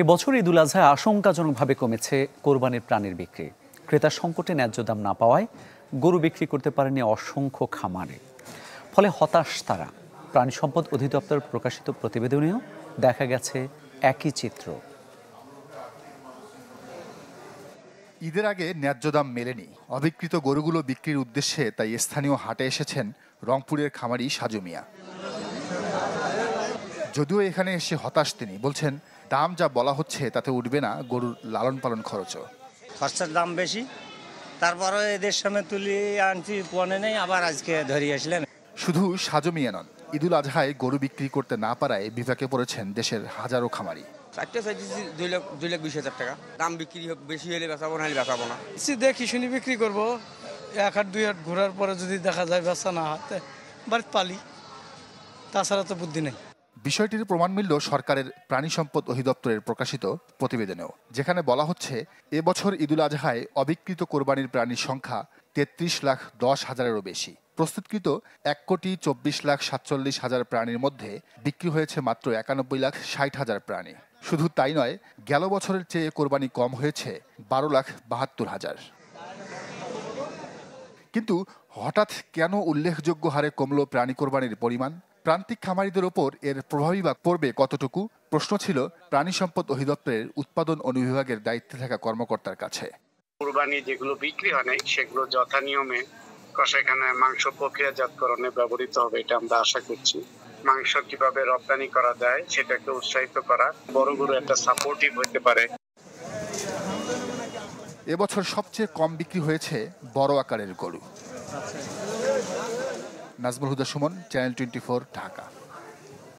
এবছর ঈদুল আজহায় আশঙ্কাজনকভাবে কমেছে কোরবানির প্রাণীর বিক্রি। ক্রেতার সংকটে ন্যায্য দাম না পাওয়ায় গরু বিক্রি করতে পারেনি অসংখ্য খামারে। ফলে হতাশ তারা। প্রাণী সম্পদ অধিদপ্তর প্রকাশিত প্রতিবেদনেও দেখা গেছে একই চিত্র। ঈদের আগে ন্যায্য দাম মেলেনি। অবিকৃত গরুগুলো বিক্রির উদ্দেশ্যে তাই স্থানীয় হাটে এসেছেন রংপুরের খামারি সাজু মিয়া। যদিও এখানে এসে হতাশ তিনি, বলছেন দাম যা বলা হচ্ছে তাতে উঠবে না গরুর লালন পালন খরচও। খরচার দাম বেশি, তারপরে এদের সামনে তুলি আনছি পনে নেই, আবার আজকে ধরিয়ে আসলেন। শুধু সাজু মিয়া নন, ঈদুল আজহায় গরু বিক্রি করতে না পারায় বিপাকে পড়েছেন দেশের হাজারো খামারি। 2,20,000 টাকা দাম, বিক্রি বেশি হলে বেচাবো না, হলে বেচাবো না। দেখি শুনি বিক্রি করবো, 1-2 হাট ঘোরার পরে যদি দেখা যায় বেচা না হাতে বাড়িতে পালি, তাছাড়া তো বুদ্ধি নেই। বিষয়টির প্রমাণ মিলল সরকারের প্রাণী সম্পদ অধিদপ্তরের প্রকাশিত প্রতিবেদনেও, যেখানে বলা হচ্ছে এবছর ঈদুল আজহায় অবিকৃত কোরবানির প্রাণীর সংখ্যা 33,10,000-এরও বেশি। প্রস্তুতকৃত 1,24,47,000 প্রাণীর মধ্যে বিক্রি হয়েছে মাত্র 91,60,000 প্রাণী। শুধু তাই নয়, গেল বছরের চেয়ে কোরবানি কম হয়েছে 12,72,000। কিন্তু হঠাৎ কেন উল্লেখযোগ্য হারে কমল প্রাণী কোরবানির পরিমাণ? প্রান্তিক খামারিদের ওপর এর প্রভাবই বা পড়বে কতটুকু, প্রশ্ন ছিল প্রাণী সম্পদ অধিদপ্তরের উৎপাদন অনুবিভাগের দায়িত্বে থাকা কর্মকর্তার কাছে। কোরবানি যেগুলো বিক্রি হয় নাই সেগুলো যথা নিয়মে কষাইখানায় মাংস প্রক্রিয়াজাতকরণে ব্যবহৃত হবে, এটা আমরা আশা করছি। মাংস কিভাবে রপ্তানি করা যায় সেটাকে উৎসাহিত করা বড় গরু একটা সাপোর্টিভ হতে পারে। এবছর সবচেয়ে কম বিক্রি হয়েছে বড় আকারের গরু। নাজমুল হুদা সুমন, চ্যানেল 24, ঢাকা।